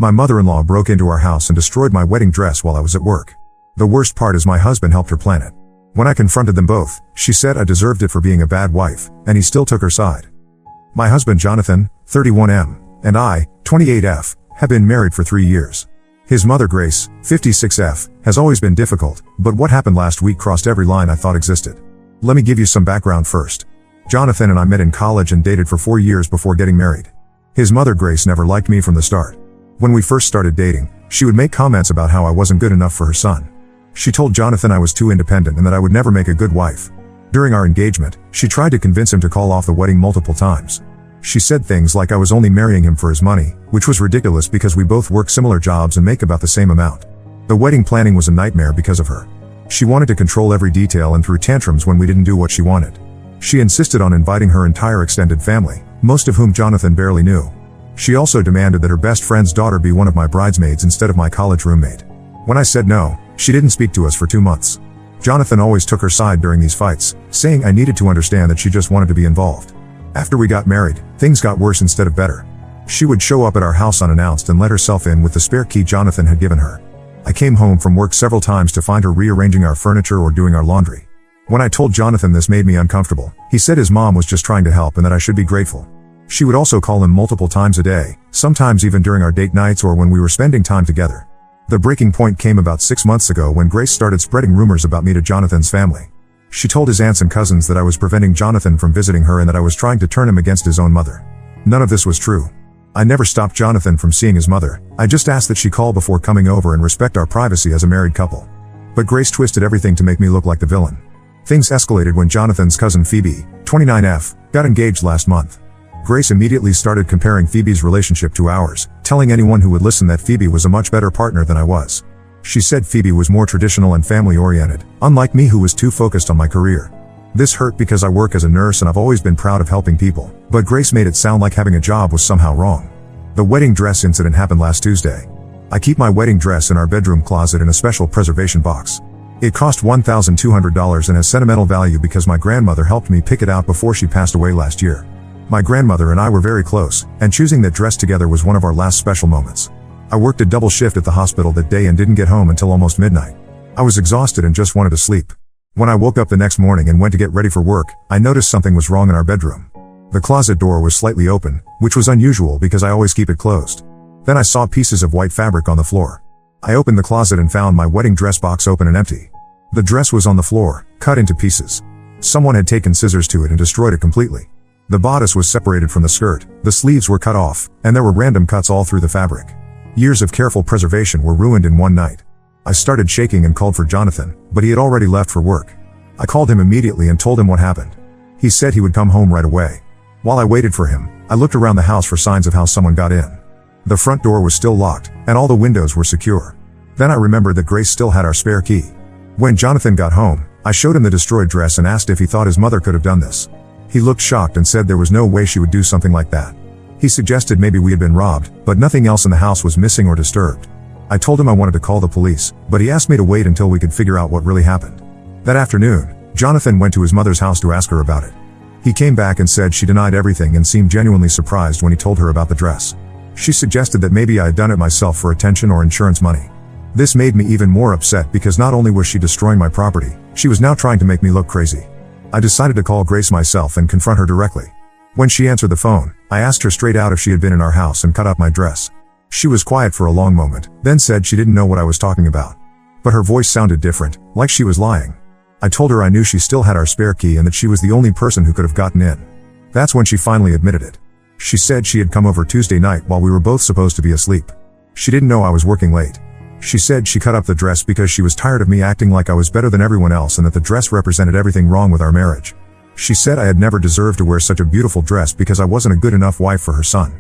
My mother-in-law broke into our house and destroyed my wedding dress while I was at work. The worst part is my husband helped her plan it. When I confronted them both, she said I deserved it for being a bad wife, and he still took her side. My husband Jonathan, 31M, and I, 28F, have been married for 3 years. His mother Grace, 56F, has always been difficult, but what happened last week crossed every line I thought existed. Let me give you some background first. Jonathan and I met in college and dated for 4 years before getting married. His mother Grace never liked me from the start. When we first started dating, she would make comments about how I wasn't good enough for her son. She told Jonathan I was too independent and that I would never make a good wife. During our engagement, she tried to convince him to call off the wedding multiple times. She said things like I was only marrying him for his money, which was ridiculous because we both work similar jobs and make about the same amount. The wedding planning was a nightmare because of her. She wanted to control every detail and threw tantrums when we didn't do what she wanted. She insisted on inviting her entire extended family, most of whom Jonathan barely knew. She also demanded that her best friend's daughter be one of my bridesmaids instead of my college roommate. When I said no, she didn't speak to us for 2 months. Jonathan always took her side during these fights, saying I needed to understand that she just wanted to be involved. After we got married, things got worse instead of better. She would show up at our house unannounced and let herself in with the spare key Jonathan had given her. I came home from work several times to find her rearranging our furniture or doing our laundry. When I told Jonathan this made me uncomfortable, he said his mom was just trying to help and that I should be grateful. She would also call him multiple times a day, sometimes even during our date nights or when we were spending time together. The breaking point came about 6 months ago when Grace started spreading rumors about me to Jonathan's family. She told his aunts and cousins that I was preventing Jonathan from visiting her and that I was trying to turn him against his own mother. None of this was true. I never stopped Jonathan from seeing his mother. I just asked that she call before coming over and respect our privacy as a married couple. But Grace twisted everything to make me look like the villain. Things escalated when Jonathan's cousin Phoebe, 29F, got engaged last month. Grace immediately started comparing Phoebe's relationship to ours, telling anyone who would listen that Phoebe was a much better partner than I was. She said Phoebe was more traditional and family-oriented, unlike me who was too focused on my career. This hurt because I work as a nurse and I've always been proud of helping people, but Grace made it sound like having a job was somehow wrong. The wedding dress incident happened last Tuesday. I keep my wedding dress in our bedroom closet in a special preservation box. It cost $1,200 and has sentimental value because my grandmother helped me pick it out before she passed away last year. My grandmother and I were very close, and choosing that dress together was one of our last special moments. I worked a double shift at the hospital that day and didn't get home until almost midnight. I was exhausted and just wanted to sleep. When I woke up the next morning and went to get ready for work, I noticed something was wrong in our bedroom. The closet door was slightly open, which was unusual because I always keep it closed. Then I saw pieces of white fabric on the floor. I opened the closet and found my wedding dress box open and empty. The dress was on the floor, cut into pieces. Someone had taken scissors to it and destroyed it completely. The bodice was separated from the skirt, the sleeves were cut off, and there were random cuts all through the fabric. Years of careful preservation were ruined in one night. I started shaking and called for Jonathan, but he had already left for work. I called him immediately and told him what happened. He said he would come home right away. While I waited for him, I looked around the house for signs of how someone got in. The front door was still locked, and all the windows were secure. Then I remembered that Grace still had our spare key. When Jonathan got home, I showed him the destroyed dress and asked if he thought his mother could have done this. He looked shocked and said there was no way she would do something like that. He suggested maybe we had been robbed, but nothing else in the house was missing or disturbed. I told him I wanted to call the police, but he asked me to wait until we could figure out what really happened. That afternoon, Jonathan went to his mother's house to ask her about it. He came back and said she denied everything and seemed genuinely surprised when he told her about the dress. She suggested that maybe I had done it myself for attention or insurance money. This made me even more upset because not only was she destroying my property, she was now trying to make me look crazy. I decided to call Grace myself and confront her directly. When she answered the phone, I asked her straight out if she had been in our house and cut up my dress. She was quiet for a long moment, then said she didn't know what I was talking about. But her voice sounded different, like she was lying. I told her I knew she still had our spare key and that she was the only person who could have gotten in. That's when she finally admitted it. She said she had come over Tuesday night while we were both supposed to be asleep. She didn't know I was working late. She said she cut up the dress because she was tired of me acting like I was better than everyone else and that the dress represented everything wrong with our marriage. She said I had never deserved to wear such a beautiful dress because I wasn't a good enough wife for her son.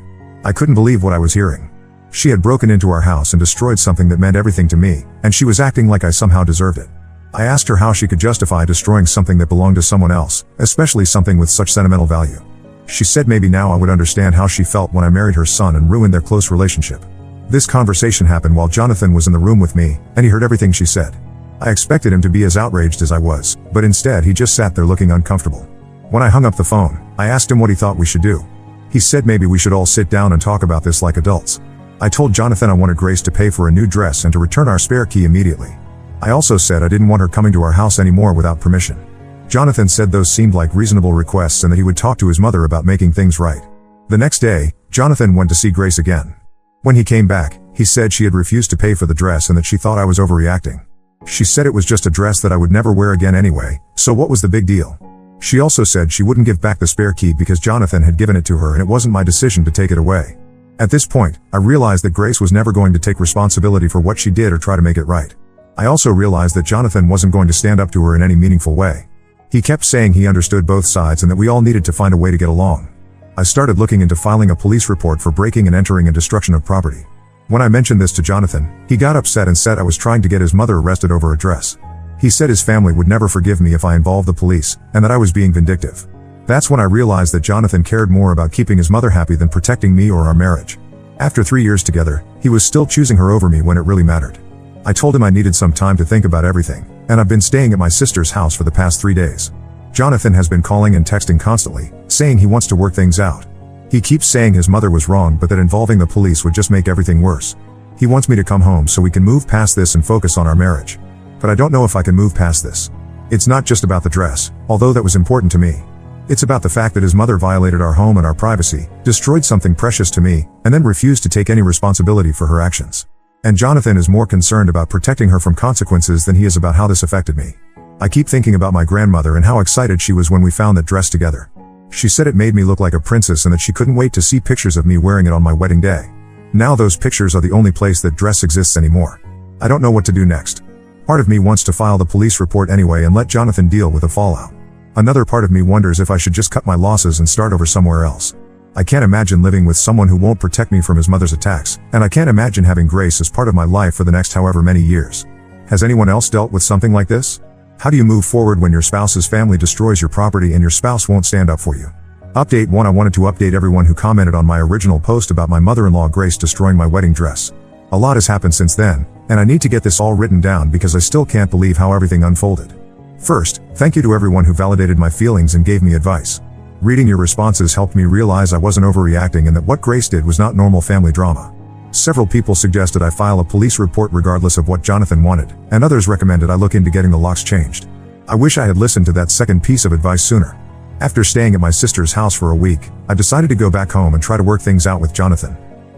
I couldn't believe what I was hearing. She had broken into our house and destroyed something that meant everything to me, and she was acting like I somehow deserved it. I asked her how she could justify destroying something that belonged to someone else, especially something with such sentimental value. She said maybe now I would understand how she felt when I married her son and ruined their close relationship. This conversation happened while Jonathan was in the room with me, and he heard everything she said. I expected him to be as outraged as I was, but instead he just sat there looking uncomfortable. When I hung up the phone, I asked him what he thought we should do. He said maybe we should all sit down and talk about this like adults. I told Jonathan I wanted Grace to pay for a new dress and to return our spare key immediately. I also said I didn't want her coming to our house anymore without permission. Jonathan said those seemed like reasonable requests and that he would talk to his mother about making things right. The next day, Jonathan went to see Grace again. When he came back, he said she had refused to pay for the dress and that she thought I was overreacting. She said it was just a dress that I would never wear again anyway, so what was the big deal? She also said she wouldn't give back the spare key because Jonathan had given it to her and it wasn't my decision to take it away. At this point, I realized that Grace was never going to take responsibility for what she did or try to make it right. I also realized that Jonathan wasn't going to stand up to her in any meaningful way. He kept saying he understood both sides and that we all needed to find a way to get along. I started looking into filing a police report for breaking and entering and destruction of property. When I mentioned this to Jonathan, he got upset and said I was trying to get his mother arrested over a dress. He said his family would never forgive me if I involved the police, and that I was being vindictive. That's when I realized that Jonathan cared more about keeping his mother happy than protecting me or our marriage. After 3 years together, he was still choosing her over me when it really mattered. I told him I needed some time to think about everything, and I've been staying at my sister's house for the past 3 days. Jonathan has been calling and texting constantly, saying he wants to work things out. He keeps saying his mother was wrong but that involving the police would just make everything worse. He wants me to come home so we can move past this and focus on our marriage. But I don't know if I can move past this. It's not just about the dress, although that was important to me. It's about the fact that his mother violated our home and our privacy, destroyed something precious to me, and then refused to take any responsibility for her actions. And Jonathan is more concerned about protecting her from consequences than he is about how this affected me. I keep thinking about my grandmother and how excited she was when we found that dress together. She said it made me look like a princess and that she couldn't wait to see pictures of me wearing it on my wedding day. Now those pictures are the only place that dress exists anymore. I don't know what to do next. Part of me wants to file the police report anyway and let Jonathan deal with the fallout. Another part of me wonders if I should just cut my losses and start over somewhere else. I can't imagine living with someone who won't protect me from his mother's attacks, and I can't imagine having Grace as part of my life for the next however many years. Has anyone else dealt with something like this? How do you move forward when your spouse's family destroys your property and your spouse won't stand up for you? Update 1. I wanted to update everyone who commented on my original post about my mother-in-law Grace destroying my wedding dress. A lot has happened since then, and I need to get this all written down because I still can't believe how everything unfolded. First, thank you to everyone who validated my feelings and gave me advice. Reading your responses helped me realize I wasn't overreacting and that what Grace did was not normal family drama. Several people suggested I file a police report regardless of what Jonathan wanted, and others recommended I look into getting the locks changed. I wish I had listened to that second piece of advice sooner. After staying at my sister's house for a week, I decided to go back home and try to work things out with Jonathan.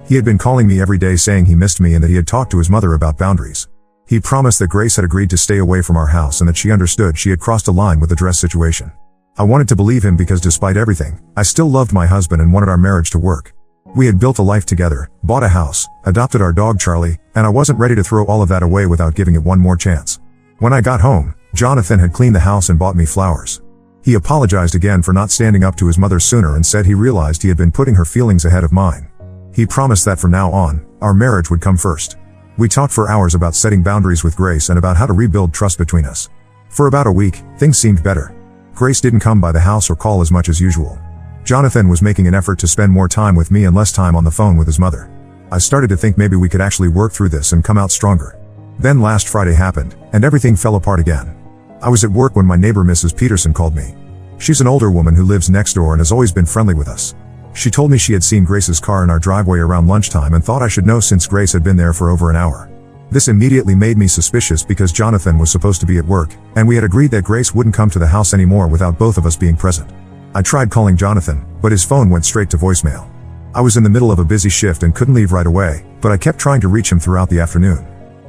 He had been calling me every day saying he missed me and that he had talked to his mother about boundaries. He promised that Grace had agreed to stay away from our house and that she understood she had crossed a line with the dress situation. I wanted to believe him because despite everything, I still loved my husband and wanted our marriage to work. We had built a life together, bought a house, adopted our dog Charlie, and I wasn't ready to throw all of that away without giving it one more chance. When I got home, Jonathan had cleaned the house and bought me flowers. He apologized again for not standing up to his mother sooner and said he realized he had been putting her feelings ahead of mine. He promised that from now on, our marriage would come first. We talked for hours about setting boundaries with Grace and about how to rebuild trust between us. For about a week, things seemed better. Grace didn't come by the house or call as much as usual. Jonathan was making an effort to spend more time with me and less time on the phone with his mother. I started to think maybe we could actually work through this and come out stronger. Then last Friday happened, and everything fell apart again. I was at work when my neighbor Mrs. Peterson called me. She's an older woman who lives next door and has always been friendly with us. She told me she had seen Grace's car in our driveway around lunchtime and thought I should know since Grace had been there for over an hour. This immediately made me suspicious because Jonathan was supposed to be at work, and we had agreed that Grace wouldn't come to the house anymore without both of us being present. I tried calling Jonathan, but his phone went straight to voicemail. I was in the middle of a busy shift and couldn't leave right away, but I kept trying to reach him throughout the afternoon.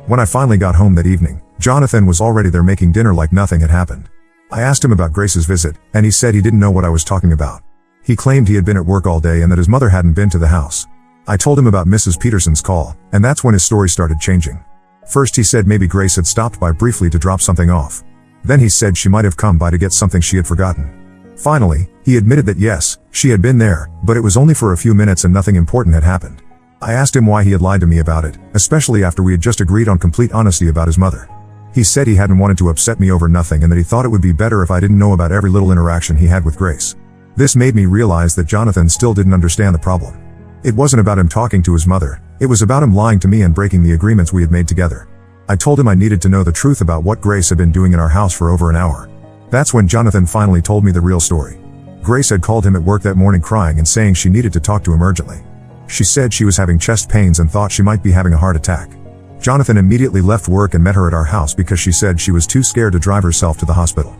When I finally got home that evening, Jonathan was already there making dinner like nothing had happened. I asked him about Grace's visit, and he said he didn't know what I was talking about. He claimed he had been at work all day and that his mother hadn't been to the house. I told him about Mrs. Peterson's call, and that's when his story started changing. First he said maybe Grace had stopped by briefly to drop something off. Then he said she might have come by to get something she had forgotten. Finally, he admitted that yes, she had been there, but it was only for a few minutes and nothing important had happened. I asked him why he had lied to me about it, especially after we had just agreed on complete honesty about his mother. He said he hadn't wanted to upset me over nothing and that he thought it would be better if I didn't know about every little interaction he had with Grace. This made me realize that Jonathan still didn't understand the problem. It wasn't about him talking to his mother, it was about him lying to me and breaking the agreements we had made together. I told him I needed to know the truth about what Grace had been doing in our house for over an hour. That's when Jonathan finally told me the real story. Grace had called him at work that morning crying and saying she needed to talk to him urgently. She said she was having chest pains and thought she might be having a heart attack. Jonathan immediately left work and met her at our house because she said she was too scared to drive herself to the hospital.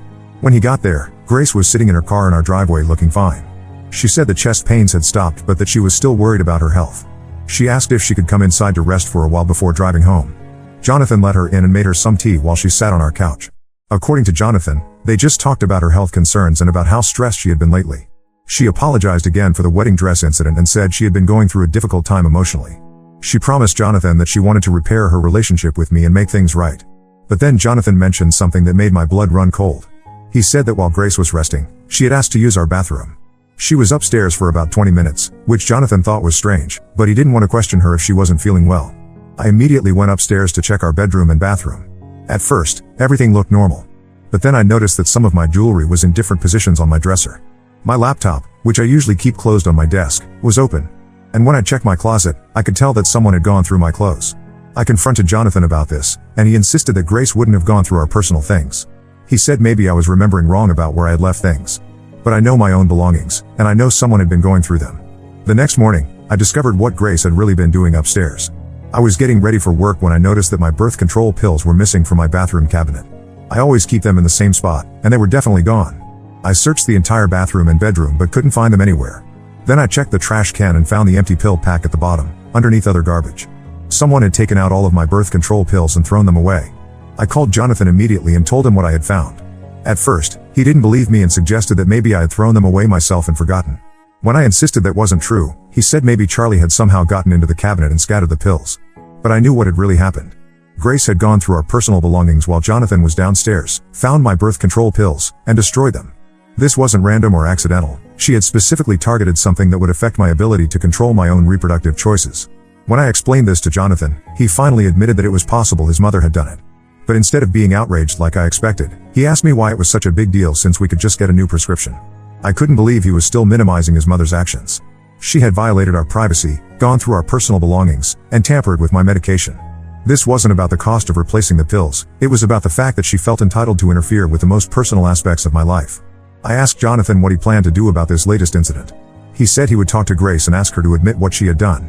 When he got there, Grace was sitting in her car in our driveway looking fine. She said the chest pains had stopped but that she was still worried about her health. She asked if she could come inside to rest for a while before driving home. Jonathan let her in and made her some tea while she sat on our couch. According to Jonathan, they just talked about her health concerns and about how stressed she had been lately. She apologized again for the wedding dress incident and said she had been going through a difficult time emotionally. She promised Jonathan that she wanted to repair her relationship with me and make things right. But then Jonathan mentioned something that made my blood run cold. He said that while Grace was resting, she had asked to use our bathroom. She was upstairs for about 20 minutes, which Jonathan thought was strange, but he didn't want to question her if she wasn't feeling well. I immediately went upstairs to check our bedroom and bathroom. At first, everything looked normal. But then I noticed that some of my jewelry was in different positions on my dresser. My laptop, which I usually keep closed on my desk, was open. And when I checked my closet, I could tell that someone had gone through my clothes. I confronted Jonathan about this, and he insisted that Grace wouldn't have gone through our personal things. He said maybe I was remembering wrong about where I had left things. But I know my own belongings, and I know someone had been going through them. The next morning, I discovered what Grace had really been doing upstairs. I was getting ready for work when I noticed that my birth control pills were missing from my bathroom cabinet. I always keep them in the same spot, and they were definitely gone. I searched the entire bathroom and bedroom but couldn't find them anywhere. Then I checked the trash can and found the empty pill pack at the bottom, underneath other garbage. Someone had taken out all of my birth control pills and thrown them away. I called Jonathan immediately and told him what I had found. At first, he didn't believe me and suggested that maybe I had thrown them away myself and forgotten. When I insisted that wasn't true, he said maybe Charlie had somehow gotten into the cabinet and scattered the pills. But I knew what had really happened. Grace had gone through our personal belongings while Jonathan was downstairs, found my birth control pills, and destroyed them. This wasn't random or accidental. She had specifically targeted something that would affect my ability to control my own reproductive choices. When I explained this to Jonathan, he finally admitted that it was possible his mother had done it. But instead of being outraged like I expected, he asked me why it was such a big deal since we could just get a new prescription. I couldn't believe he was still minimizing his mother's actions. She had violated our privacy, gone through our personal belongings, and tampered with my medication. This wasn't about the cost of replacing the pills, it was about the fact that she felt entitled to interfere with the most personal aspects of my life. I asked Jonathan what he planned to do about this latest incident. He said he would talk to Grace and ask her to admit what she had done.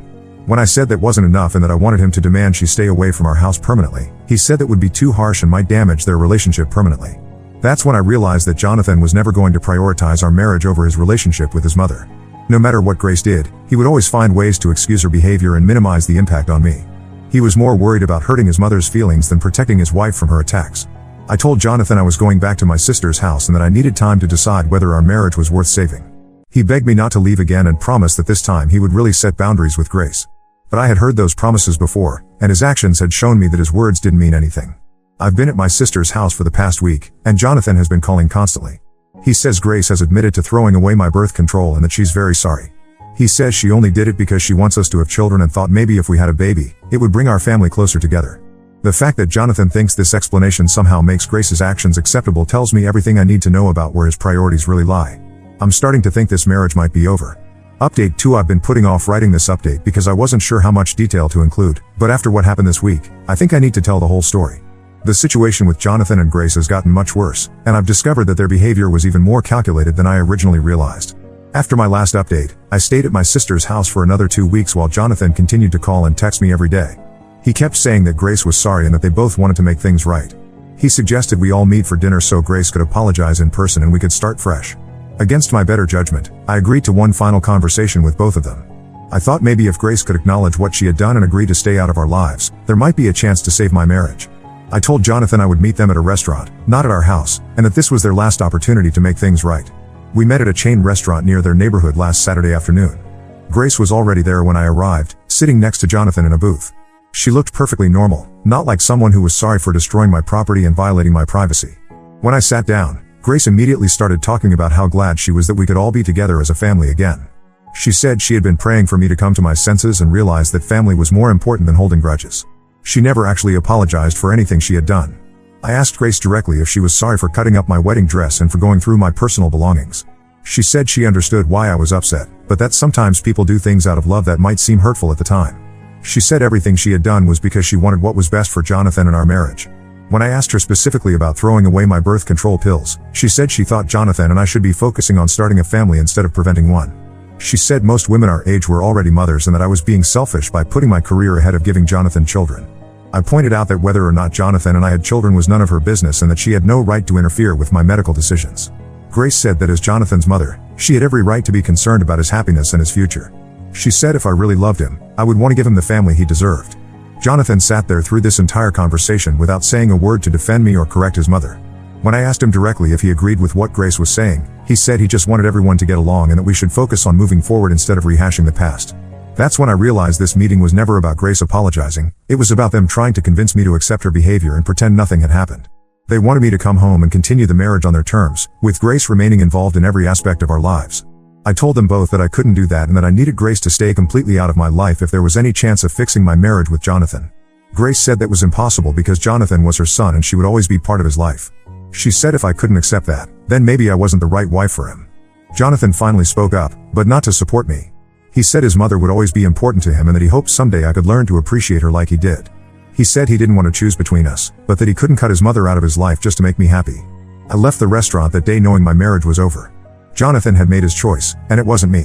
When I said that wasn't enough and that I wanted him to demand she stay away from our house permanently, he said that would be too harsh and might damage their relationship permanently. That's when I realized that Jonathan was never going to prioritize our marriage over his relationship with his mother. No matter what Grace did, he would always find ways to excuse her behavior and minimize the impact on me. He was more worried about hurting his mother's feelings than protecting his wife from her attacks. I told Jonathan I was going back to my sister's house and that I needed time to decide whether our marriage was worth saving. He begged me not to leave again and promised that this time he would really set boundaries with Grace. But I had heard those promises before, and his actions had shown me that his words didn't mean anything. I've been at my sister's house for the past week, and Jonathan has been calling constantly. He says Grace has admitted to throwing away my birth control and that she's very sorry. He says she only did it because she wants us to have children and thought maybe if we had a baby, it would bring our family closer together. The fact that Jonathan thinks this explanation somehow makes Grace's actions acceptable tells me everything I need to know about where his priorities really lie. I'm starting to think this marriage might be over. Update 2: I've been putting off writing this update because I wasn't sure how much detail to include, but after what happened this week, I think I need to tell the whole story. The situation with Jonathan and Grace has gotten much worse, and I've discovered that their behavior was even more calculated than I originally realized. After my last update, I stayed at my sister's house for another 2 weeks while Jonathan continued to call and text me every day. He kept saying that Grace was sorry and that they both wanted to make things right. He suggested we all meet for dinner so Grace could apologize in person and we could start fresh. Against my better judgment, I agreed to one final conversation with both of them. I thought maybe if Grace could acknowledge what she had done and agree to stay out of our lives, there might be a chance to save my marriage. I told Jonathan I would meet them at a restaurant, not at our house, and that this was their last opportunity to make things right. We met at a chain restaurant near their neighborhood last Saturday afternoon. Grace was already there when I arrived, sitting next to Jonathan in a booth. She looked perfectly normal, not like someone who was sorry for destroying my property and violating my privacy. When I sat down, Grace immediately started talking about how glad she was that we could all be together as a family again. She said she had been praying for me to come to my senses and realize that family was more important than holding grudges. She never actually apologized for anything she had done. I asked Grace directly if she was sorry for cutting up my wedding dress and for going through my personal belongings. She said she understood why I was upset, but that sometimes people do things out of love that might seem hurtful at the time. She said everything she had done was because she wanted what was best for Jonathan and our marriage. When I asked her specifically about throwing away my birth control pills, she said she thought Jonathan and I should be focusing on starting a family instead of preventing one. She said most women our age were already mothers and that I was being selfish by putting my career ahead of giving Jonathan children. I pointed out that whether or not Jonathan and I had children was none of her business and that she had no right to interfere with my medical decisions. Grace said that as Jonathan's mother, she had every right to be concerned about his happiness and his future. She said if I really loved him, I would want to give him the family he deserved. Jonathan sat there through this entire conversation without saying a word to defend me or correct his mother. When I asked him directly if he agreed with what Grace was saying, he said he just wanted everyone to get along and that we should focus on moving forward instead of rehashing the past. That's when I realized this meeting was never about Grace apologizing, it was about them trying to convince me to accept her behavior and pretend nothing had happened. They wanted me to come home and continue the marriage on their terms, with Grace remaining involved in every aspect of our lives. I told them both that I couldn't do that and that I needed Grace to stay completely out of my life if there was any chance of fixing my marriage with Jonathan. Grace said that was impossible because Jonathan was her son and she would always be part of his life. She said if I couldn't accept that, then maybe I wasn't the right wife for him. Jonathan finally spoke up, but not to support me. He said his mother would always be important to him and that he hoped someday I could learn to appreciate her like he did. He said he didn't want to choose between us, but that he couldn't cut his mother out of his life just to make me happy. I left the restaurant that day knowing my marriage was over. Jonathan had made his choice, and it wasn't me.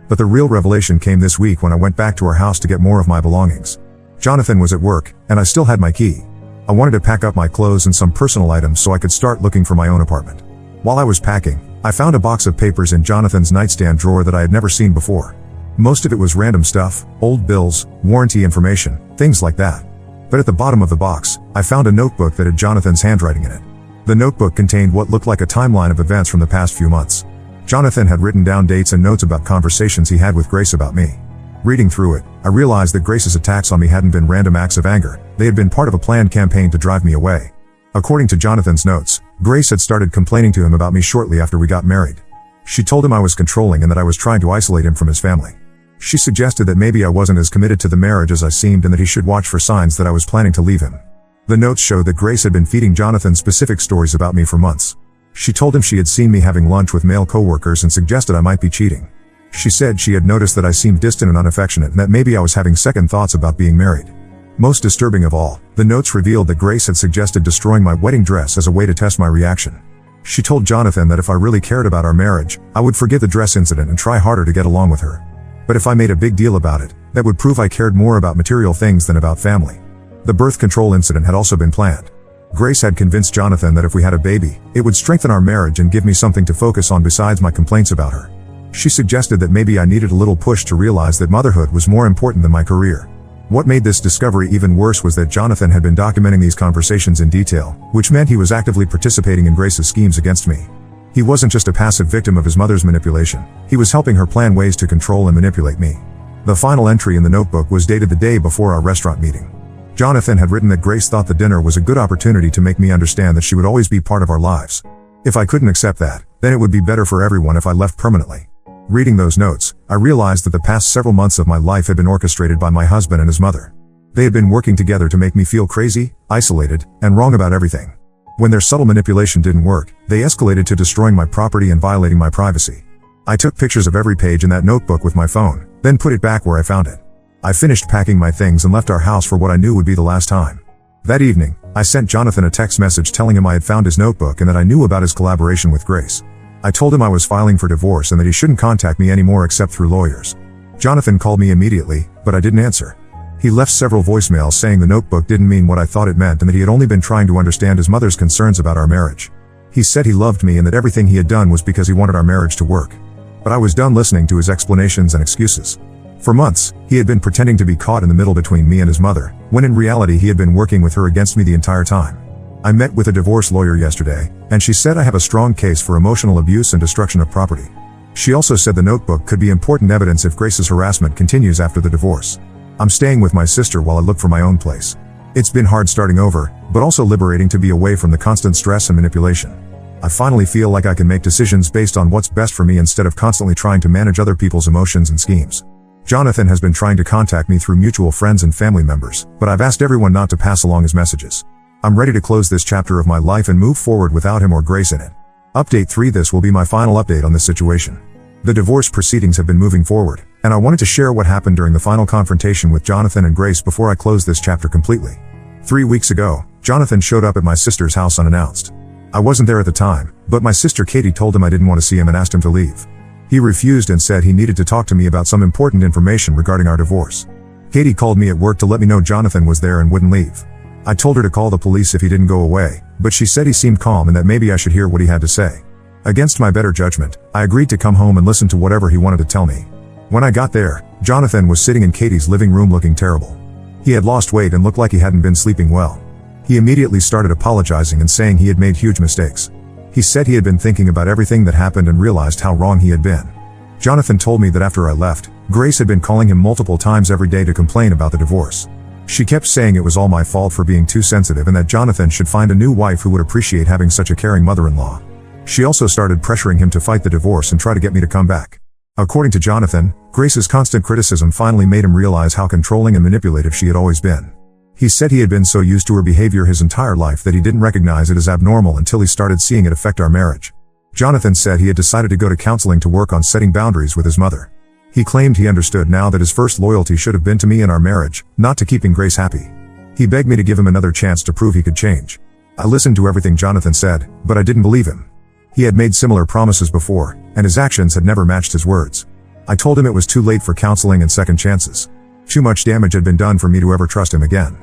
But the real revelation came this week when I went back to our house to get more of my belongings. Jonathan was at work, and I still had my key. I wanted to pack up my clothes and some personal items so I could start looking for my own apartment. While I was packing, I found a box of papers in Jonathan's nightstand drawer that I had never seen before. Most of it was random stuff, old bills, warranty information, things like that. But at the bottom of the box, I found a notebook that had Jonathan's handwriting in it. The notebook contained what looked like a timeline of events from the past few months. Jonathan had written down dates and notes about conversations he had with Grace about me. Reading through it, I realized that Grace's attacks on me hadn't been random acts of anger, they had been part of a planned campaign to drive me away. According to Jonathan's notes, Grace had started complaining to him about me shortly after we got married. She told him I was controlling and that I was trying to isolate him from his family. She suggested that maybe I wasn't as committed to the marriage as I seemed and that he should watch for signs that I was planning to leave him. The notes showed that Grace had been feeding Jonathan specific stories about me for months. She told him she had seen me having lunch with male coworkers and suggested I might be cheating. She said she had noticed that I seemed distant and unaffectionate and that maybe I was having second thoughts about being married. Most disturbing of all, the notes revealed that Grace had suggested destroying my wedding dress as a way to test my reaction. She told Jonathan that if I really cared about our marriage, I would forgive the dress incident and try harder to get along with her. But if I made a big deal about it, that would prove I cared more about material things than about family. The birth control incident had also been planned. Grace had convinced Jonathan that if we had a baby, it would strengthen our marriage and give me something to focus on besides my complaints about her. She suggested that maybe I needed a little push to realize that motherhood was more important than my career. What made this discovery even worse was that Jonathan had been documenting these conversations in detail, which meant he was actively participating in Grace's schemes against me. He wasn't just a passive victim of his mother's manipulation, he was helping her plan ways to control and manipulate me. The final entry in the notebook was dated the day before our restaurant meeting. Jonathan had written that Grace thought the dinner was a good opportunity to make me understand that she would always be part of our lives. If I couldn't accept that, then it would be better for everyone if I left permanently. Reading those notes, I realized that the past several months of my life had been orchestrated by my husband and his mother. They had been working together to make me feel crazy, isolated, and wrong about everything. When their subtle manipulation didn't work, they escalated to destroying my property and violating my privacy. I took pictures of every page in that notebook with my phone, then put it back where I found it. I finished packing my things and left our house for what I knew would be the last time. That evening, I sent Jonathan a text message telling him I had found his notebook and that I knew about his collaboration with Grace. I told him I was filing for divorce and that he shouldn't contact me anymore except through lawyers. Jonathan called me immediately, but I didn't answer. He left several voicemails saying the notebook didn't mean what I thought it meant and that he had only been trying to understand his mother's concerns about our marriage. He said he loved me and that everything he had done was because he wanted our marriage to work. But I was done listening to his explanations and excuses. For months, he had been pretending to be caught in the middle between me and his mother, when in reality he had been working with her against me the entire time. I met with a divorce lawyer yesterday, and she said I have a strong case for emotional abuse and destruction of property. She also said the notebook could be important evidence if Grace's harassment continues after the divorce. I'm staying with my sister while I look for my own place. It's been hard starting over, but also liberating to be away from the constant stress and manipulation. I finally feel like I can make decisions based on what's best for me instead of constantly trying to manage other people's emotions and schemes. Jonathan has been trying to contact me through mutual friends and family members, but I've asked everyone not to pass along his messages. I'm ready to close this chapter of my life and move forward without him or Grace in it. Update 3: This will be my final update on this situation. The divorce proceedings have been moving forward, and I wanted to share what happened during the final confrontation with Jonathan and Grace before I close this chapter completely. 3 weeks ago, Jonathan showed up at my sister's house unannounced. I wasn't there at the time, but my sister Katie told him I didn't want to see him and asked him to leave. He refused and said he needed to talk to me about some important information regarding our divorce. Katie called me at work to let me know Jonathan was there and wouldn't leave. I told her to call the police if he didn't go away, but she said he seemed calm and that maybe I should hear what he had to say. Against my better judgment, I agreed to come home and listen to whatever he wanted to tell me. When I got there, Jonathan was sitting in Katie's living room looking terrible. He had lost weight and looked like he hadn't been sleeping well. He immediately started apologizing and saying he had made huge mistakes. He said he had been thinking about everything that happened and realized how wrong he had been. Jonathan told me that after I left, Grace had been calling him multiple times every day to complain about the divorce. She kept saying it was all my fault for being too sensitive and that Jonathan should find a new wife who would appreciate having such a caring mother-in-law. She also started pressuring him to fight the divorce and try to get me to come back. According to Jonathan, Grace's constant criticism finally made him realize how controlling and manipulative she had always been. He said he had been so used to her behavior his entire life that he didn't recognize it as abnormal until he started seeing it affect our marriage. Jonathan said he had decided to go to counseling to work on setting boundaries with his mother. He claimed he understood now that his first loyalty should have been to me and our marriage, not to keeping Grace happy. He begged me to give him another chance to prove he could change. I listened to everything Jonathan said, but I didn't believe him. He had made similar promises before, and his actions had never matched his words. I told him it was too late for counseling and second chances. Too much damage had been done for me to ever trust him again.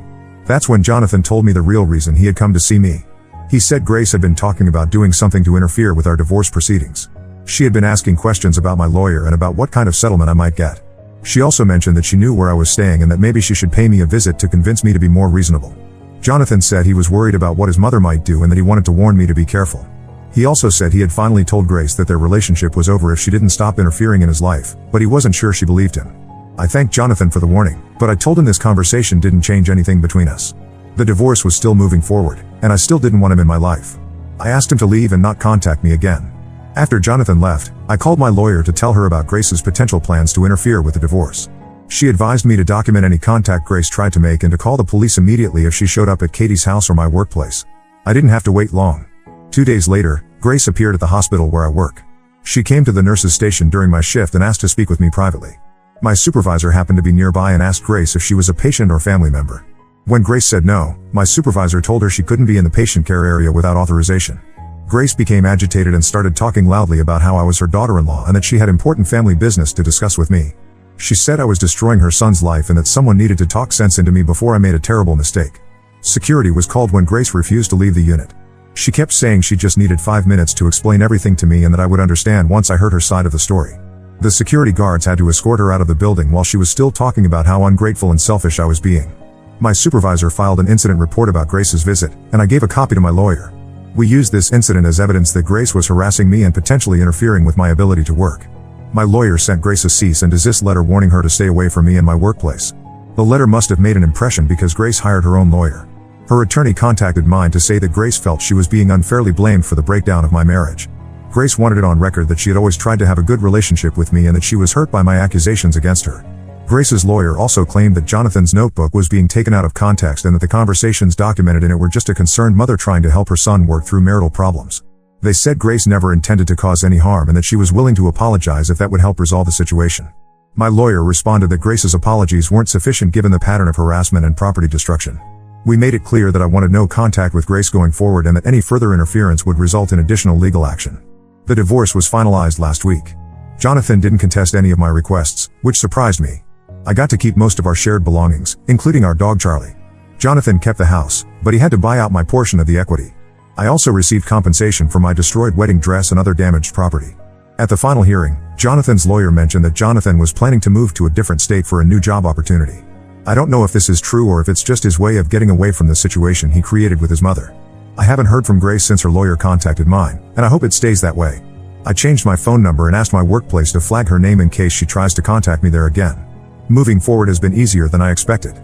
That's when Jonathan told me the real reason he had come to see me. He said Grace had been talking about doing something to interfere with our divorce proceedings. She had been asking questions about my lawyer and about what kind of settlement I might get. She also mentioned that she knew where I was staying and that maybe she should pay me a visit to convince me to be more reasonable. Jonathan said he was worried about what his mother might do and that he wanted to warn me to be careful. He also said he had finally told Grace that their relationship was over if she didn't stop interfering in his life, but he wasn't sure she believed him. I thanked Jonathan for the warning, but I told him this conversation didn't change anything between us. The divorce was still moving forward, and I still didn't want him in my life. I asked him to leave and not contact me again. After Jonathan left, I called my lawyer to tell her about Grace's potential plans to interfere with the divorce. She advised me to document any contact Grace tried to make and to call the police immediately if she showed up at Katie's house or my workplace. I didn't have to wait long. 2 days later, Grace appeared at the hospital where I work. She came to the nurse's station during my shift and asked to speak with me privately. My supervisor happened to be nearby and asked Grace if she was a patient or family member. When Grace said no, my supervisor told her she couldn't be in the patient care area without authorization. Grace became agitated and started talking loudly about how I was her daughter-in-law and that she had important family business to discuss with me. She said I was destroying her son's life and that someone needed to talk sense into me before I made a terrible mistake. Security was called when Grace refused to leave the unit. She kept saying she just needed 5 minutes to explain everything to me and that I would understand once I heard her side of the story. The security guards had to escort her out of the building while she was still talking about how ungrateful and selfish I was being. My supervisor filed an incident report about Grace's visit, and I gave a copy to my lawyer. We used this incident as evidence that Grace was harassing me and potentially interfering with my ability to work. My lawyer sent Grace a cease and desist letter warning her to stay away from me and my workplace. The letter must have made an impression because Grace hired her own lawyer. Her attorney contacted mine to say that Grace felt she was being unfairly blamed for the breakdown of my marriage. Grace wanted it on record that she had always tried to have a good relationship with me and that she was hurt by my accusations against her. Grace's lawyer also claimed that Jonathan's notebook was being taken out of context and that the conversations documented in it were just a concerned mother trying to help her son work through marital problems. They said Grace never intended to cause any harm and that she was willing to apologize if that would help resolve the situation. My lawyer responded that Grace's apologies weren't sufficient given the pattern of harassment and property destruction. We made it clear that I wanted no contact with Grace going forward and that any further interference would result in additional legal action. The divorce was finalized last week. Jonathan didn't contest any of my requests, which surprised me. I got to keep most of our shared belongings, including our dog Charlie. Jonathan kept the house, but he had to buy out my portion of the equity. I also received compensation for my destroyed wedding dress and other damaged property. At the final hearing, Jonathan's lawyer mentioned that Jonathan was planning to move to a different state for a new job opportunity. I don't know if this is true or if it's just his way of getting away from the situation he created with his mother. I haven't heard from Grace since her lawyer contacted mine, and I hope it stays that way. I changed my phone number and asked my workplace to flag her name in case she tries to contact me there again. Moving forward has been easier than I expected.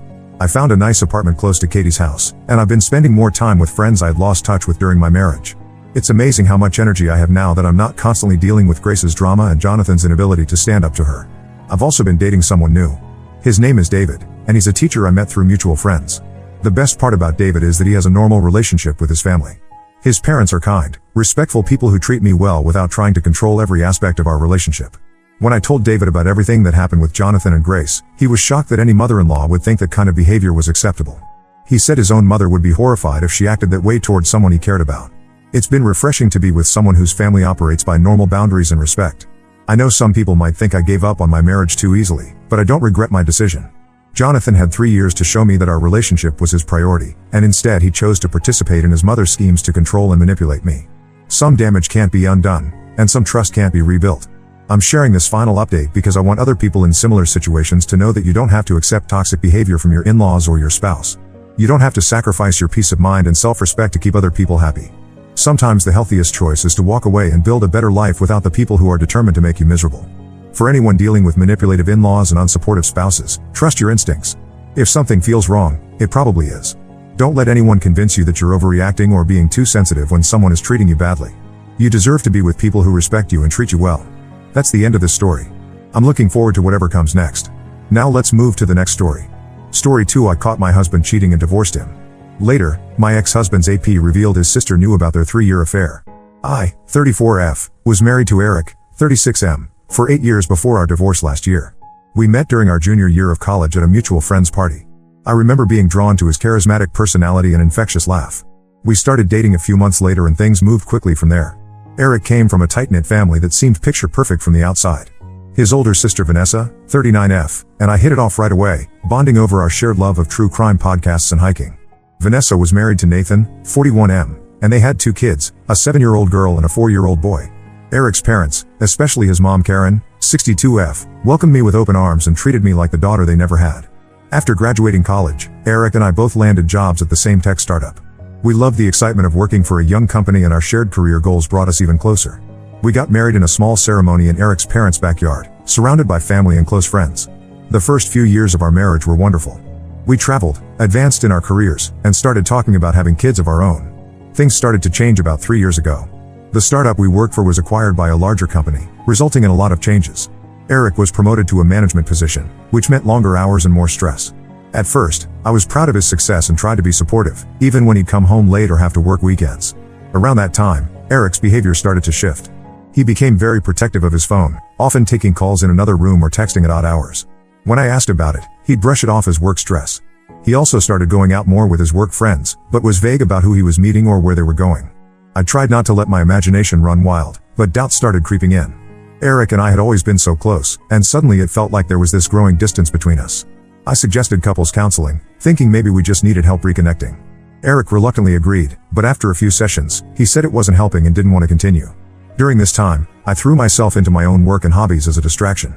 I found a nice apartment close to Katie's house, and I've been spending more time with friends I'd lost touch with during my marriage. It's amazing how much energy I have now that I'm not constantly dealing with Grace's drama and Jonathan's inability to stand up to her. I've also been dating someone new. His name is David, and he's a teacher I met through mutual friends. The best part about David is that he has a normal relationship with his family. His parents are kind, respectful people who treat me well without trying to control every aspect of our relationship. When I told David about everything that happened with Jonathan and Grace, he was shocked that any mother-in-law would think that kind of behavior was acceptable. He said his own mother would be horrified if she acted that way towards someone he cared about. It's been refreshing to be with someone whose family operates by normal boundaries and respect. I know some people might think I gave up on my marriage too easily, but I don't regret my decision. Jonathan had 3 years to show me that our relationship was his priority, and instead he chose to participate in his mother's schemes to control and manipulate me. Some damage can't be undone, and some trust can't be rebuilt. I'm sharing this final update because I want other people in similar situations to know that you don't have to accept toxic behavior from your in-laws or your spouse. You don't have to sacrifice your peace of mind and self-respect to keep other people happy. Sometimes the healthiest choice is to walk away and build a better life without the people who are determined to make you miserable. For anyone dealing with manipulative in-laws and unsupportive spouses, trust your instincts. If something feels wrong, it probably is. Don't let anyone convince you that you're overreacting or being too sensitive when someone is treating you badly. You deserve to be with people who respect you and treat you well. That's the end of this story. I'm looking forward to whatever comes next. Now let's move to the next story. Story 2: I caught my husband cheating and divorced him. Later, my ex-husband's AP revealed his sister knew about their 3-year affair. I, 34F, was married to Eric, 36M, for 8 years before our divorce last year. We met during our junior year of college at a mutual friend's party. I remember being drawn to his charismatic personality and infectious laugh. We started dating a few months later and things moved quickly from there. Eric came from a tight-knit family that seemed picture-perfect from the outside. His older sister Vanessa, 39F, and I hit it off right away, bonding over our shared love of true crime podcasts and hiking. Vanessa was married to Nathan, 41M, and they had 2 kids, a 7-year-old girl and a 4-year-old boy. Eric's parents, especially his mom Karen, 62F, welcomed me with open arms and treated me like the daughter they never had. After graduating college, Eric and I both landed jobs at the same tech startup. We loved the excitement of working for a young company, and our shared career goals brought us even closer. We got married in a small ceremony in Eric's parents' backyard, surrounded by family and close friends. The first few years of our marriage were wonderful. We traveled, advanced in our careers, and started talking about having kids of our own. Things started to change about 3 years ago. The startup we worked for was acquired by a larger company, resulting in a lot of changes. Eric was promoted to a management position, which meant longer hours and more stress. At first, I was proud of his success and tried to be supportive, even when he'd come home late or have to work weekends. Around that time, Eric's behavior started to shift. He became very protective of his phone, often taking calls in another room or texting at odd hours. When I asked about it, he'd brush it off as work stress. He also started going out more with his work friends, but was vague about who he was meeting or where they were going. I tried not to let my imagination run wild, but doubts started creeping in. Eric and I had always been so close, and suddenly it felt like there was this growing distance between us. I suggested couples counseling, thinking maybe we just needed help reconnecting. Eric reluctantly agreed, but after a few sessions, he said it wasn't helping and didn't want to continue. During this time, I threw myself into my own work and hobbies as a distraction.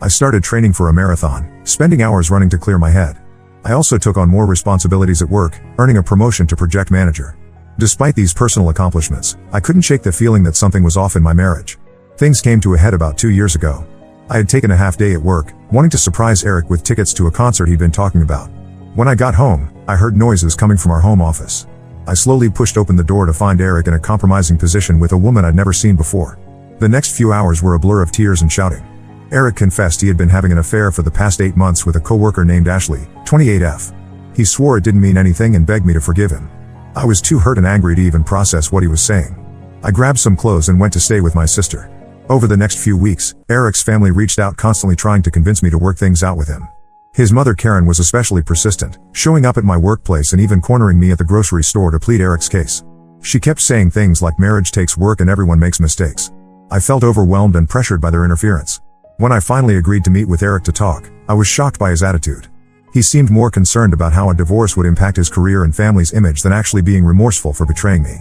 I started training for a marathon, spending hours running to clear my head. I also took on more responsibilities at work, earning a promotion to project manager. Despite these personal accomplishments, I couldn't shake the feeling that something was off in my marriage. Things came to a head about 2 years ago. I had taken a half day at work, wanting to surprise Eric with tickets to a concert he'd been talking about. When I got home, I heard noises coming from our home office. I slowly pushed open the door to find Eric in a compromising position with a woman I'd never seen before. The next few hours were a blur of tears and shouting. Eric confessed he had been having an affair for the past 8 months with a coworker named Ashley, 28F. He swore it didn't mean anything and begged me to forgive him. I was too hurt and angry to even process what he was saying. I grabbed some clothes and went to stay with my sister. Over the next few weeks, Eric's family reached out, constantly trying to convince me to work things out with him. His mother Karen was especially persistent, showing up at my workplace and even cornering me at the grocery store to plead Eric's case. She kept saying things like marriage takes work and everyone makes mistakes. I felt overwhelmed and pressured by their interference. When I finally agreed to meet with Eric to talk, I was shocked by his attitude. He seemed more concerned about how a divorce would impact his career and family's image than actually being remorseful for betraying me.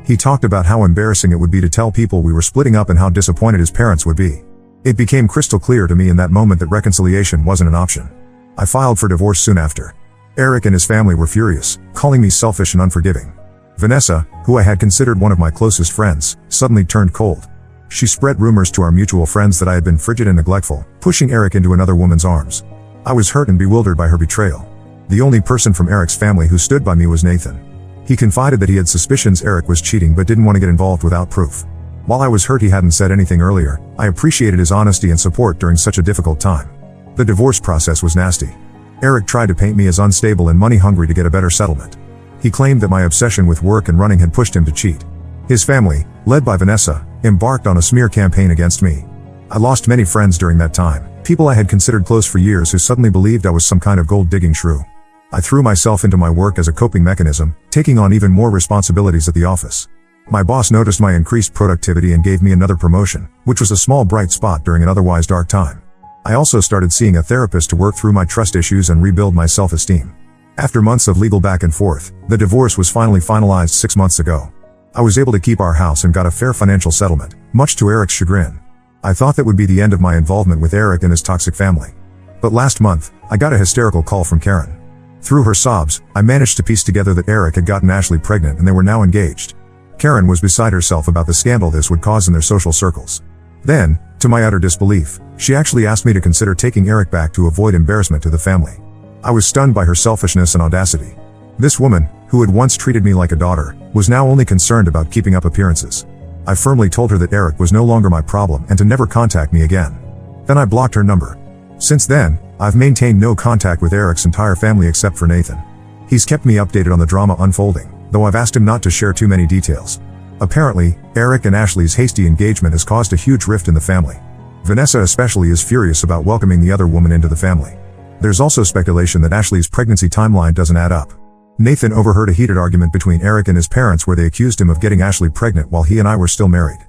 He talked about how embarrassing it would be to tell people we were splitting up and how disappointed his parents would be. It became crystal clear to me in that moment that reconciliation wasn't an option. I filed for divorce soon after. Eric and his family were furious, calling me selfish and unforgiving. Vanessa, who I had considered one of my closest friends, suddenly turned cold. She spread rumors to our mutual friends that I had been frigid and neglectful, pushing Eric into another woman's arms. I was hurt and bewildered by her betrayal. The only person from Eric's family who stood by me was Nathan. He confided that he had suspicions Eric was cheating but didn't want to get involved without proof. While I was hurt he hadn't said anything earlier, I appreciated his honesty and support during such a difficult time. The divorce process was nasty. Eric tried to paint me as unstable and money-hungry to get a better settlement. He claimed that my obsession with work and running had pushed him to cheat. His family, led by Vanessa, embarked on a smear campaign against me. I lost many friends during that time, people I had considered close for years who suddenly believed I was some kind of gold-digging shrew. I threw myself into my work as a coping mechanism, taking on even more responsibilities at the office. My boss noticed my increased productivity and gave me another promotion, which was a small bright spot during an otherwise dark time. I also started seeing a therapist to work through my trust issues and rebuild my self-esteem. After months of legal back and forth, the divorce was finally finalized 6 months ago. I was able to keep our house and got a fair financial settlement, much to Eric's chagrin. I thought that would be the end of my involvement with Eric and his toxic family. But last month, I got a hysterical call from Karen. Through her sobs, I managed to piece together that Eric had gotten Ashley pregnant and they were now engaged. Karen was beside herself about the scandal this would cause in their social circles. Then, to my utter disbelief, she actually asked me to consider taking Eric back to avoid embarrassment to the family. I was stunned by her selfishness and audacity. This woman, who had once treated me like a daughter, was now only concerned about keeping up appearances. I firmly told her that Eric was no longer my problem and to never contact me again. Then I blocked her number. Since then, I've maintained no contact with Eric's entire family except for Nathan. He's kept me updated on the drama unfolding, though I've asked him not to share too many details. Apparently, Eric and Ashley's hasty engagement has caused a huge rift in the family. Vanessa especially is furious about welcoming the other woman into the family. There's also speculation that Ashley's pregnancy timeline doesn't add up. Nathan overheard a heated argument between Eric and his parents where they accused him of getting Ashley pregnant while he and I were still married.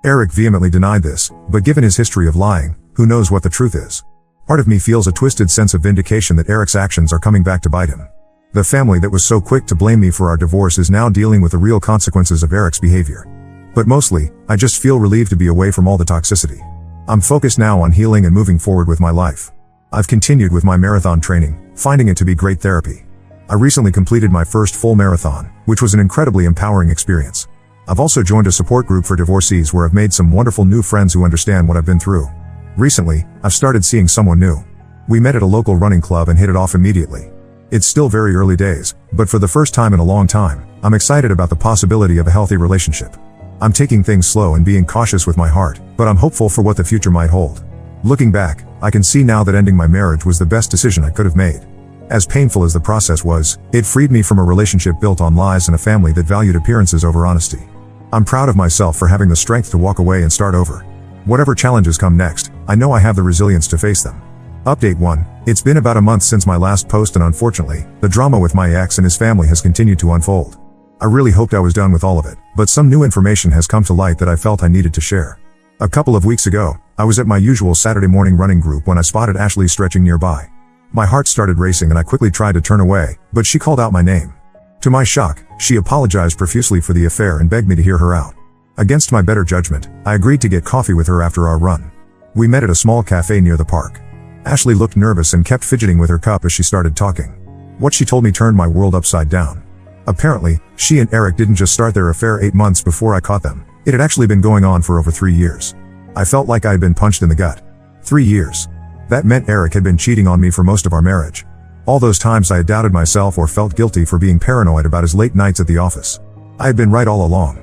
Eric vehemently denied this, but given his history of lying, who knows what the truth is? Part of me feels a twisted sense of vindication that Eric's actions are coming back to bite him. The family that was so quick to blame me for our divorce is now dealing with the real consequences of Eric's behavior. But mostly, I just feel relieved to be away from all the toxicity. I'm focused now on healing and moving forward with my life. I've continued with my marathon training, finding it to be great therapy. I recently completed my first full marathon, which was an incredibly empowering experience. I've also joined a support group for divorcees where I've made some wonderful new friends who understand what I've been through. Recently, I've started seeing someone new. We met at a local running club and hit it off immediately. It's still very early days, but for the first time in a long time, I'm excited about the possibility of a healthy relationship. I'm taking things slow and being cautious with my heart, but I'm hopeful for what the future might hold. Looking back, I can see now that ending my marriage was the best decision I could have made. As painful as the process was, it freed me from a relationship built on lies and a family that valued appearances over honesty. I'm proud of myself for having the strength to walk away and start over. Whatever challenges come next, I know I have the resilience to face them. Update 1. It's been about a month since my last post and unfortunately, the drama with my ex and his family has continued to unfold. I really hoped I was done with all of it, but some new information has come to light that I felt I needed to share. A couple of weeks ago, I was at my usual Saturday morning running group when I spotted Ashley stretching nearby. My heart started racing and I quickly tried to turn away, but she called out my name. To my shock, she apologized profusely for the affair and begged me to hear her out. Against my better judgment, I agreed to get coffee with her after our run. We met at a small cafe near the park. Ashley looked nervous and kept fidgeting with her cup as she started talking. What she told me turned my world upside down. Apparently, she and Eric didn't just start their affair 8 months before I caught them. It had actually been going on for over 3 years. I felt like I had been punched in the gut. 3 years. That meant Eric had been cheating on me for most of our marriage. All those times I had doubted myself or felt guilty for being paranoid about his late nights at the office. I had been right all along.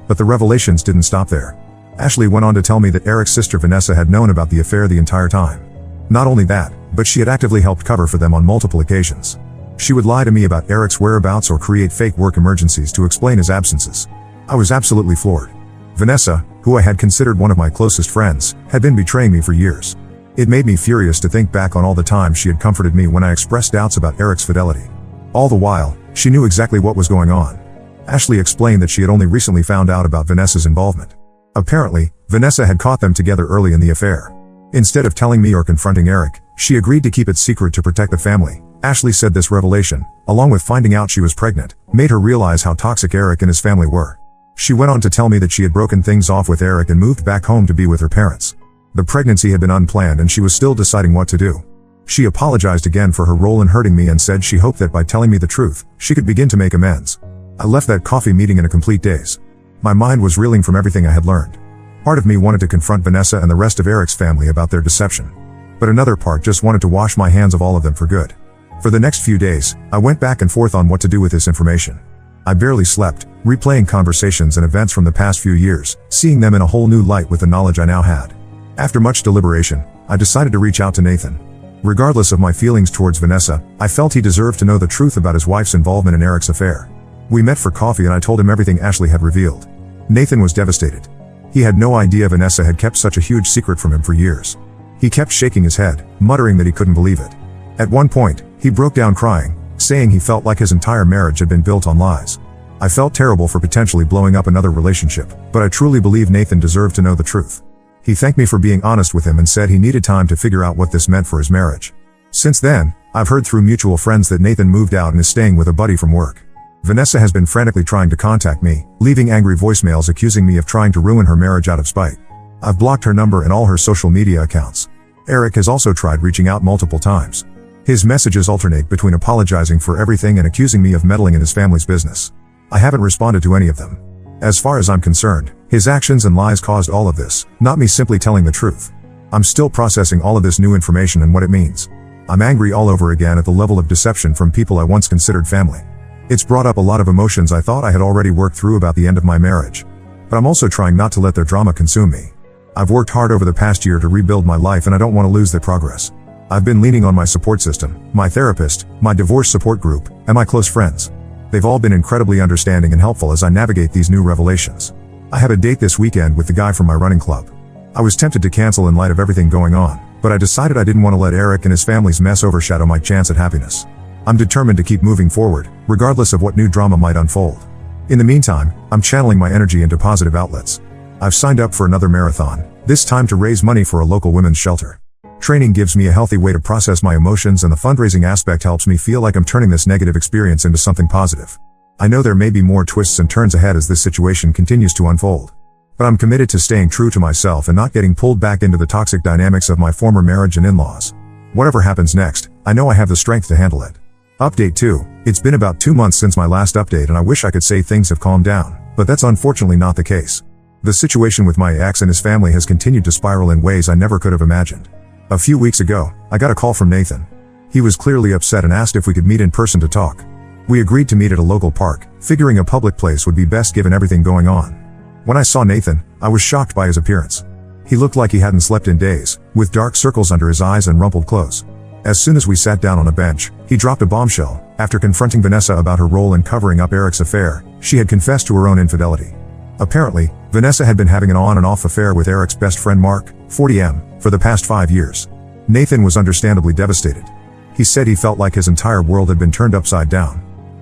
But the revelations didn't stop there. Ashley went on to tell me that Eric's sister Vanessa had known about the affair the entire time. Not only that, but she had actively helped cover for them on multiple occasions. She would lie to me about Eric's whereabouts or create fake work emergencies to explain his absences. I was absolutely floored. Vanessa, who I had considered one of my closest friends, had been betraying me for years. It made me furious to think back on all the times she had comforted me when I expressed doubts about Eric's fidelity. All the while, she knew exactly what was going on. Ashley explained that she had only recently found out about Vanessa's involvement. Apparently, Vanessa had caught them together early in the affair. Instead of telling me or confronting Eric, she agreed to keep it secret to protect the family. Ashley said this revelation, along with finding out she was pregnant, made her realize how toxic Eric and his family were. She went on to tell me that she had broken things off with Eric and moved back home to be with her parents. The pregnancy had been unplanned and she was still deciding what to do. She apologized again for her role in hurting me and said she hoped that by telling me the truth, she could begin to make amends. I left that coffee meeting in a complete daze. My mind was reeling from everything I had learned. Part of me wanted to confront Vanessa and the rest of Eric's family about their deception. But another part just wanted to wash my hands of all of them for good. For the next few days, I went back and forth on what to do with this information. I barely slept, replaying conversations and events from the past few years, seeing them in a whole new light with the knowledge I now had. After much deliberation, I decided to reach out to Nathan. Regardless of my feelings towards Vanessa, I felt he deserved to know the truth about his wife's involvement in Eric's affair. We met for coffee and I told him everything Ashley had revealed. Nathan was devastated. He had no idea Vanessa had kept such a huge secret from him for years. He kept shaking his head, muttering that he couldn't believe it. At one point, he broke down crying, saying he felt like his entire marriage had been built on lies. I felt terrible for potentially blowing up another relationship, but I truly believe Nathan deserved to know the truth. He thanked me for being honest with him and said he needed time to figure out what this meant for his marriage. Since then, I've heard through mutual friends that Nathan moved out and is staying with a buddy from work. Vanessa has been frantically trying to contact me, leaving angry voicemails accusing me of trying to ruin her marriage out of spite. I've blocked her number and all her social media accounts. Eric has also tried reaching out multiple times. His messages alternate between apologizing for everything and accusing me of meddling in his family's business. I haven't responded to any of them. As far as I'm concerned, his actions and lies caused all of this, not me simply telling the truth. I'm still processing all of this new information and what it means. I'm angry all over again at the level of deception from people I once considered family. It's brought up a lot of emotions I thought I had already worked through about the end of my marriage. But I'm also trying not to let their drama consume me. I've worked hard over the past year to rebuild my life and I don't want to lose that progress. I've been leaning on my support system, my therapist, my divorce support group, and my close friends. They've all been incredibly understanding and helpful as I navigate these new revelations. I have a date this weekend with the guy from my running club. I was tempted to cancel in light of everything going on, but I decided I didn't want to let Eric and his family's mess overshadow my chance at happiness. I'm determined to keep moving forward, regardless of what new drama might unfold. In the meantime, I'm channeling my energy into positive outlets. I've signed up for another marathon, this time to raise money for a local women's shelter. Training gives me a healthy way to process my emotions and the fundraising aspect helps me feel like I'm turning this negative experience into something positive. I know there may be more twists and turns ahead as this situation continues to unfold. But I'm committed to staying true to myself and not getting pulled back into the toxic dynamics of my former marriage and in-laws. Whatever happens next, I know I have the strength to handle it. Update 2. It's been about 2 months since my last update and I wish I could say things have calmed down, but that's unfortunately not the case. The situation with my ex and his family has continued to spiral in ways I never could have imagined. A few weeks ago, I got a call from Nathan. He was clearly upset and asked if we could meet in person to talk. We agreed to meet at a local park, figuring a public place would be best given everything going on. When I saw Nathan, I was shocked by his appearance. He looked like he hadn't slept in days, with dark circles under his eyes and rumpled clothes. As soon as we sat down on a bench, he dropped a bombshell. After confronting Vanessa about her role in covering up Eric's affair, she had confessed to her own infidelity. Apparently, Vanessa had been having an on and off affair with Eric's best friend Mark, 40M, for the past 5 years. Nathan was understandably devastated. He said he felt like his entire world had been turned upside down.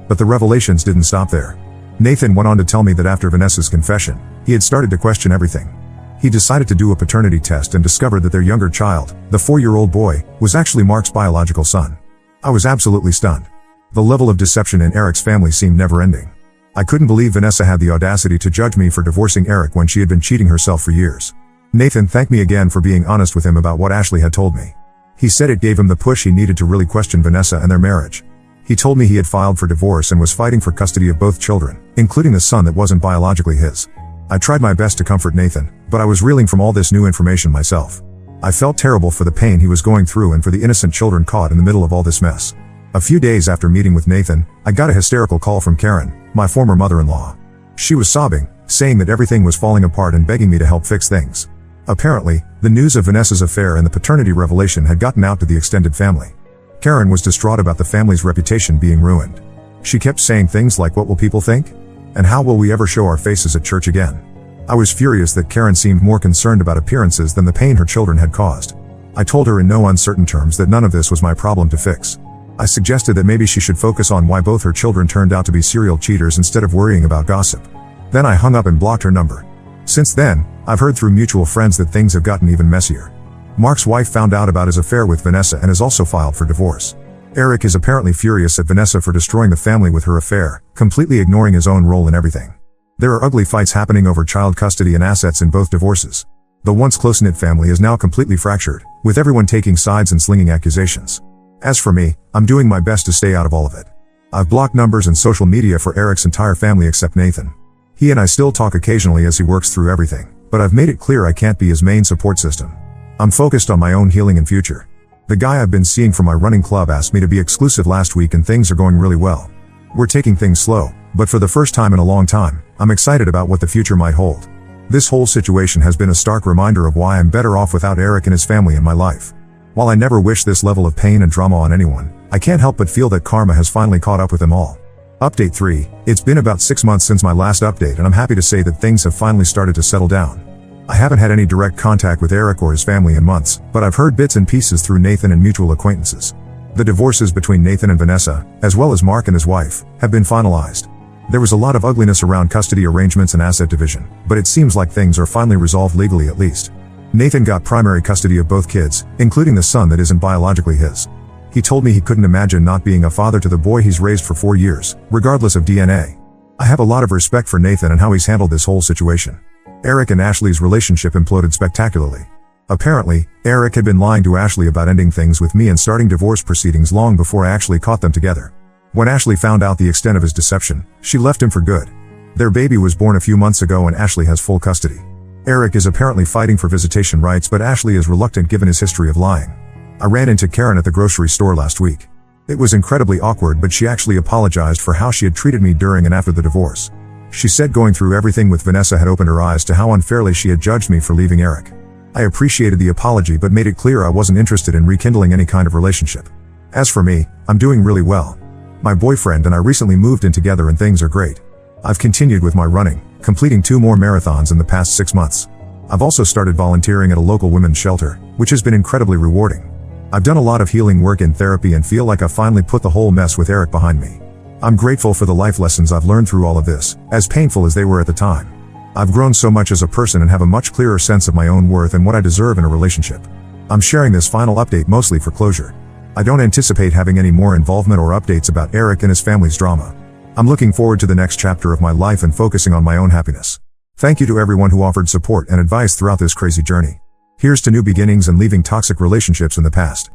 But the revelations didn't stop there. Nathan went on to tell me that after Vanessa's confession, he had started to question everything. He decided to do a paternity test and discovered that their younger child, the 4-year-old boy, was actually Mark's biological son. I was absolutely stunned. The level of deception in Eric's family seemed never-ending. I couldn't believe Vanessa had the audacity to judge me for divorcing Eric when she had been cheating herself for years. Nathan thanked me again for being honest with him about what Ashley had told me. He said it gave him the push he needed to really question Vanessa and their marriage. He told me he had filed for divorce and was fighting for custody of both children, including the son that wasn't biologically his. I tried my best to comfort Nathan, but I was reeling from all this new information myself. I felt terrible for the pain he was going through and for the innocent children caught in the middle of all this mess. A few days after meeting with Nathan, I got a hysterical call from Karen, my former mother-in-law. She was sobbing, saying that everything was falling apart and begging me to help fix things. Apparently, the news of Vanessa's affair and the paternity revelation had gotten out to the extended family. Karen was distraught about the family's reputation being ruined. She kept saying things like, "What will people think? And how will we ever show our faces at church again?" I was furious that Karen seemed more concerned about appearances than the pain her children had caused. I told her in no uncertain terms that none of this was my problem to fix. I suggested that maybe she should focus on why both her children turned out to be serial cheaters instead of worrying about gossip. Then I hung up and blocked her number. Since then, I've heard through mutual friends that things have gotten even messier. Mark's wife found out about his affair with Vanessa and has also filed for divorce. Eric is apparently furious at Vanessa for destroying the family with her affair, completely ignoring his own role in everything. There are ugly fights happening over child custody and assets in both divorces. The once close-knit family is now completely fractured, with everyone taking sides and slinging accusations. As for me, I'm doing my best to stay out of all of it. I've blocked numbers and social media for Eric's entire family except Nathan. He and I still talk occasionally as he works through everything, but I've made it clear I can't be his main support system. I'm focused on my own healing and future. The guy I've been seeing from my running club asked me to be exclusive last week and things are going really well. We're taking things slow, but for the first time in a long time, I'm excited about what the future might hold. This whole situation has been a stark reminder of why I'm better off without Eric and his family in my life. While I never wish this level of pain and drama on anyone, I can't help but feel that karma has finally caught up with them all. Update 3. It's been about 6 months since my last update and I'm happy to say that things have finally started to settle down. I haven't had any direct contact with Eric or his family in months, but I've heard bits and pieces through Nathan and mutual acquaintances. The divorces between Nathan and Vanessa, as well as Mark and his wife, have been finalized. There was a lot of ugliness around custody arrangements and asset division, but it seems like things are finally resolved legally at least. Nathan got primary custody of both kids, including the son that isn't biologically his. He told me he couldn't imagine not being a father to the boy he's raised for 4 years, regardless of DNA. I have a lot of respect for Nathan and how he's handled this whole situation. Eric and Ashley's relationship imploded spectacularly. Apparently, Eric had been lying to Ashley about ending things with me and starting divorce proceedings long before I actually caught them together. When Ashley found out the extent of his deception, she left him for good. Their baby was born a few months ago and Ashley has full custody. Eric is apparently fighting for visitation rights, but Ashley is reluctant given his history of lying. I ran into Karen at the grocery store last week. It was incredibly awkward, but she actually apologized for how she had treated me during and after the divorce. She said going through everything with Vanessa had opened her eyes to how unfairly she had judged me for leaving Eric. I appreciated the apology but made it clear I wasn't interested in rekindling any kind of relationship. As for me, I'm doing really well. My boyfriend and I recently moved in together and things are great. I've continued with my running, completing 2 more marathons in the past 6 months. I've also started volunteering at a local women's shelter, which has been incredibly rewarding. I've done a lot of healing work in therapy and feel like I've finally put the whole mess with Eric behind me. I'm grateful for the life lessons I've learned through all of this, as painful as they were at the time. I've grown so much as a person and have a much clearer sense of my own worth and what I deserve in a relationship. I'm sharing this final update mostly for closure. I don't anticipate having any more involvement or updates about Eric and his family's drama. I'm looking forward to the next chapter of my life and focusing on my own happiness. Thank you to everyone who offered support and advice throughout this crazy journey. Here's to new beginnings and leaving toxic relationships in the past.